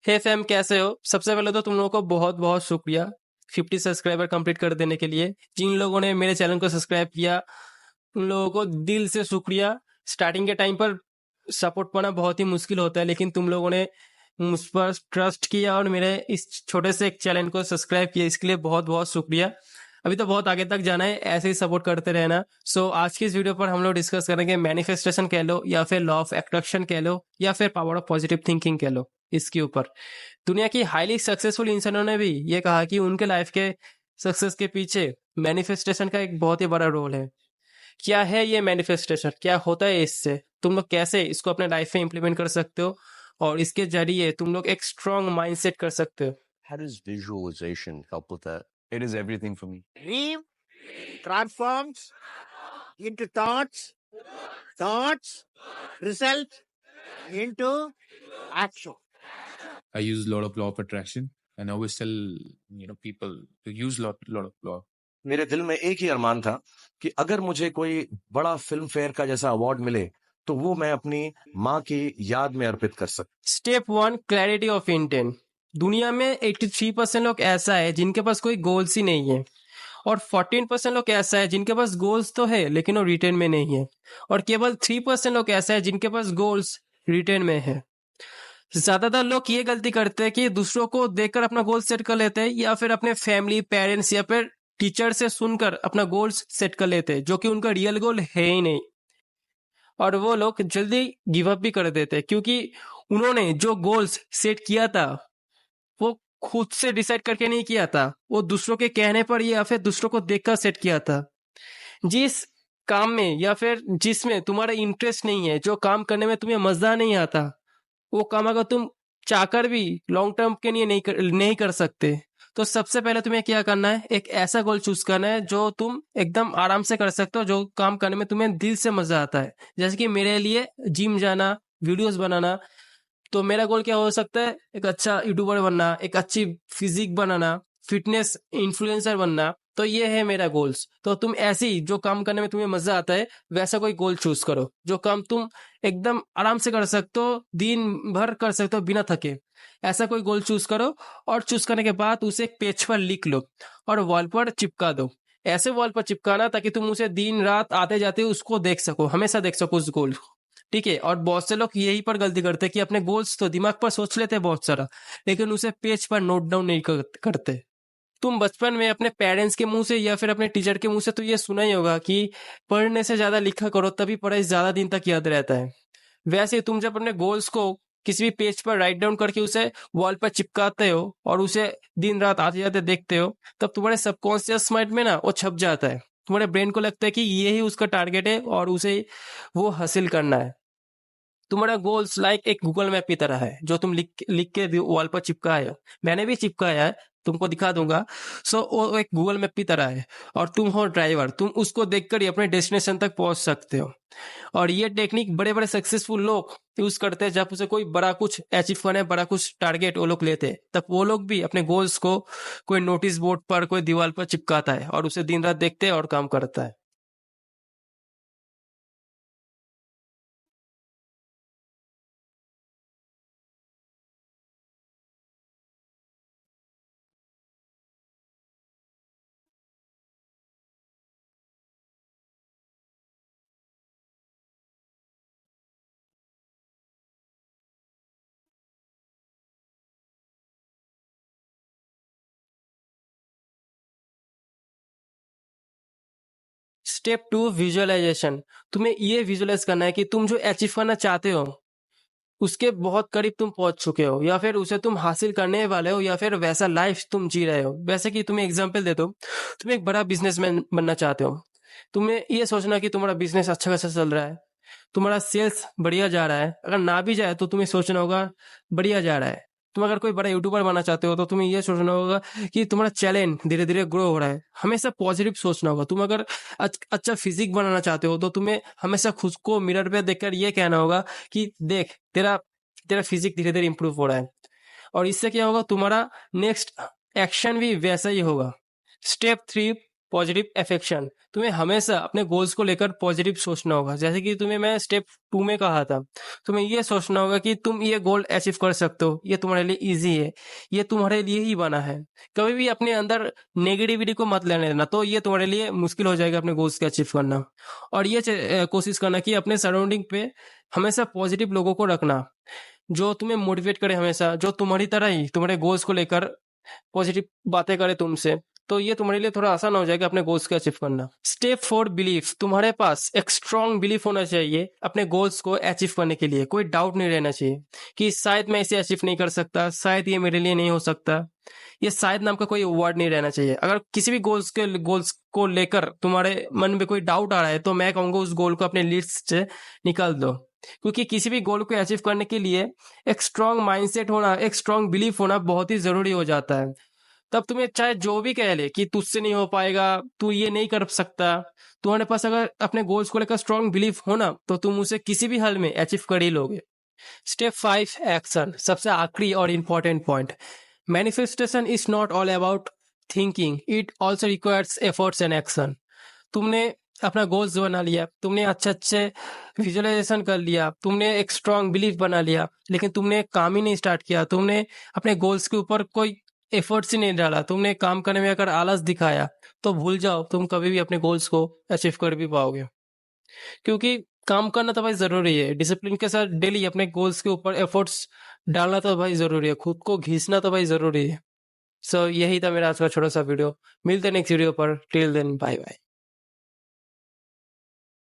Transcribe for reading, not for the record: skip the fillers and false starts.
हे fam, कैसे हो? सबसे पहले तो तुम लोगों को बहुत बहुत शुक्रिया 50 सब्सक्राइबर कंप्लीट कर देने के लिए। जिन लोगों ने मेरे चैनल को सब्सक्राइब किया उन लोगों को दिल से शुक्रिया। स्टार्टिंग के टाइम पर सपोर्ट पाना बहुत ही मुश्किल होता है, लेकिन तुम लोगों ने मुझ पर ट्रस्ट किया और मेरे इस छोटे से एक चैनल को सब्सक्राइब किया, इसके लिए बहुत बहुत शुक्रिया। अभी तो बहुत आगे तक जाना है, ऐसे ही सपोर्ट करते रहना। सो आज की इस वीडियो पर हम लोग डिस्कस करेंगे मैनिफेस्टेशन कह लो या फिर लॉ ऑफ अट्रैक्शन कह लो या फिर पावर ऑफ पॉजिटिव थिंकिंग कह लो। इसके ऊपर दुनिया की हाईली सक्सेसफुल इंसानों ने भी ये कहा कि उनके लाइफ के सक्सेस के पीछे मैनिफेस्टेशन का एक बहुत ही बड़ा रोल है। क्या है ये मैनिफेस्टेशन, क्या होता है इससे, तुम लोग कैसे इसको अपने लाइफ में इम्प्लीमेंट कर सकते हो और इसके जरिए तुम लोग एक स्ट्रॉन्ग माइंडसेट कर सकते हो। How does visualization help with that? It is everything for me. Dream transforms into thoughts, thoughts result into action. I use a lot of law of attraction and I always tell people to use lot of law. मेरे दिल में एक ही अरमान था कि अगर मुझे कोई बड़ा फिल्म फेयर का जैसा अवार्ड मिले तो वो मैं अपनी माँ की याद में अर्पित कर सकूं। Step 1, clarity of intent. दुनिया में 83% लोग ऐसा है जिनके पास कोई गोल्स ही नहीं है, और 14% लोग ऐसा है जिनके पास गोल्स तो है लेकिन वो रिटर्न में नहीं है, और केवल 3% लोग ऐसा है जिनके पास गोल्स रिटर्न में है। ज्यादातर लोग ये गलती करते हैं कि दूसरों को देखकर अपना गोल सेट कर लेते हैं, या फिर अपने फैमिली, पेरेंट्स या फिर टीचर से सुनकर अपना गोल्स सेट कर लेते हैं, जो कि उनका रियल गोल है ही नहीं। और वो लोग जल्दी गिव अप भी कर देते हैं, क्योंकि उन्होंने जो गोल्स सेट किया था वो खुद से डिसाइड करके नहीं किया था, वो दूसरों के कहने पर या फिर दूसरों को देखकर सेट किया था। जिस काम में या फिर जिसमें तुम्हारा इंटरेस्ट नहीं है, जो काम करने में तुम्हें मजा नहीं आता, वो काम अगर तुम चाहकर भी लॉन्ग टर्म के लिए नहीं कर सकते, तो सबसे पहले तुम्हें क्या करना है, एक ऐसा गोल चूज करना है जो तुम एकदम आराम से कर सकते हो, जो काम करने में तुम्हें दिल से मजा आता है। जैसे कि मेरे लिए जिम जाना, वीडियोस बनाना। तो मेरा गोल क्या हो सकता है, एक अच्छा यूट्यूबर बनना, एक अच्छी फिजिक बनाना, फिटनेस इन्फ्लुएंसर बनना। तो ये है मेरा गोल्स। तो तुम ऐसे ही जो काम करने में तुम्हें मजा आता है वैसा कोई गोल चूज करो, जो काम तुम एकदम आराम से कर सकते हो, दिन भर कर सकते हो बिना थके। ऐसा कोई गोल चूज करो, और चूज करने के बाद उसे एक पेज पर लिख लो और वॉल पर चिपका दो। ऐसे वॉल पर चिपकाना ताकि तुम उसे दिन रात आते जाते उसको देख सको, हमेशा देख सको उस गोल को। ठीक है। और बहुत से लोग यही पर गलती करते हैं कि अपने गोल्स तो दिमाग पर सोच लेते हैं बहुत सारा, लेकिन उसे पेज पर नोट डाउन नहीं करते। तुम बचपन में अपने पेरेंट्स के मुंह से या फिर अपने टीचर के मुंह से तो ये सुना ही होगा कि पढ़ने से ज्यादा लिखा करो, तभी पढ़ाई ज्यादा दिन तक याद रहता है। वैसे ही तुम जब अपने गोल्स को किसी भी पेज पर राइट डाउन करके उसे वॉल पर चिपकाते हो और उसे दिन रात आते जाते देखते हो, तब तुम्हारे सबकॉन्शियस माइंड में ना वो छप जाता है। तुम्हारे ब्रेन को लगता है कि ये ही उसका टारगेट है और उसे वो हासिल करना है। तुम्हारा गोल्स लाइक एक गूगल मैप की तरह है, जो तुम लिख के वॉल पर चिपकाए हो। मैंने भी चिपकाया है, तुमको दिखा दूंगा। सो वो एक गूगल मैप की तरह है, और तुम हो ड्राइवर, तुम उसको देखकर ही अपने डेस्टिनेशन तक पहुंच सकते हो। और ये टेक्निक बड़े बड़े सक्सेसफुल लोग यूज करते हैं। जब उसे कोई बड़ा कुछ अचीव करना है, बड़ा कुछ टारगेट वो लोग लेते हैं, तब वो लोग भी अपने गोल्स को कोई नोटिस बोर्ड पर, कोई दीवार पर चिपकाता है और उसे दिन रात देखते हैं और काम करता है। Step 2, visualisation. तुम्हें ये विजुअलाइज करना है कि तुम जो अचीव करना चाहते हो उसके बहुत करीब तुम पहुंच चुके हो, या फिर उसे तुम हासिल करने वाले हो, या फिर वैसा लाइफ तुम जी रहे हो। वैसे कि तुम्हें एग्जांपल दे दो, तुम एक बड़ा बिजनेसमैन बनना चाहते हो। तुम्हें ये सोचना कि तुम्हारा बिजनेस अच्छा खासा चल रहा है, तुम्हारा सेल्स बढ़िया जा रहा है। अगर ना भी जाए तो तुम्हें सोचना होगा बढ़िया जा रहा है। तुम अगर कोई बड़ा यूट्यूबर बनना चाहते हो तो तुम्हें यह सोचना होगा कि तुम्हारा चैलेंज धीरे धीरे ग्रो हो रहा है। हमेशा पॉजिटिव सोचना होगा। तुम अगर अच्छा फिजिक बनाना चाहते हो तो तुम्हें हमेशा खुद को मिरर पे देखकर ये कहना होगा कि देख, तेरा तेरा फिजिक धीरे धीरे इंप्रूव हो रहा है। और इससे क्या होगा, तुम्हारा नेक्स्ट एक्शन भी वैसा ही होगा। Step 3, positive affection. तुम्हें हमेशा अपने गोल्स को लेकर पॉजिटिव सोचना होगा। जैसे कि तुम्हें मैं स्टेप 2 में कहा था, तुम्हें ये सोचना होगा कि तुम ये गोल अचीव कर सकते हो, ये तुम्हारे लिए इजी है, ये तुम्हारे लिए ही बना है। कभी भी अपने अंदर नेगेटिविटी को मत लेने देना, तो ये तुम्हारे लिए मुश्किल हो जाएगा अपने गोल्स को अचीव करना। और ये कोशिश करना कि अपने सराउंडिंग पे हमेशा पॉजिटिव लोगों को रखना, जो तुम्हें मोटिवेट करे, हमेशा जो तुम्हारी तरह ही तुम्हारे गोल्स को लेकर पॉजिटिव बातें करे तुमसे। तो ये तुम्हारे लिए थोड़ा आसान हो जाएगा अपने गोल्स को अचीव करना। Step 4 belief. तुम्हारे पास एक स्ट्रॉन्ग बिलीफ होना चाहिए अपने गोल्स को अचीव करने के लिए। कोई डाउट नहीं रहना चाहिए कि शायद मैं इसे अचीव नहीं कर सकता, शायद ये मेरे लिए नहीं हो सकता। ये शायद नाम का कोई वर्ड नहीं रहना चाहिए। अगर किसी भी गोल्स को लेकर तुम्हारे मन में कोई डाउट आ रहा है, तो मैं कहूँगा उस गोल को अपने लिस्ट से निकाल दो। क्योंकि किसी भी गोल को अचीव करने के लिए एक स्ट्रॉन्ग माइंडसेट होना, एक स्ट्रॉन्ग बिलीफ होना बहुत ही जरूरी हो जाता है। तब तुम्हें चाहे जो भी कह ले कि तुझसे नहीं हो पाएगा, तू ये नहीं कर सकता, तुम्हारे पास अगर अपने गोल्स को लेकर स्ट्रॉन्ग बिलीफ होना, तो तुम उसे किसी भी हाल में अचीव कर ही लोगे। Step 5 action. सबसे आखिरी और important point. Manifestation is not all about thinking, it also requires efforts and action. तुमने अपना गोल्स बना लिया, तुमने अच्छे विजुअलाइजेशन कर लिया, तुमने एक स्ट्रॉन्ग बिलीफ बना लिया, लेकिन तुमने काम ही नहीं स्टार्ट किया, तुमने अपने गोल्स के ऊपर कोई एफर्ट्स ही नहीं डाला, तुमने काम करने में अगर आलस दिखाया, तो भूल जाओ तुम कभी भी अपने गोल्स को अचीव कर भी पाओगे। क्योंकि काम करना तो भाई जरूरी है, डिसिप्लिन के साथ डेली अपने गोल्स के ऊपर एफर्ट्स डालना तो भाई जरूरी है, खुद को घिसना तो भाई जरूरी है। सो यही था मेरा आज का छोटा सा वीडियो। मिलते हैं नेक्स्ट वीडियो पर। Till then bye bye.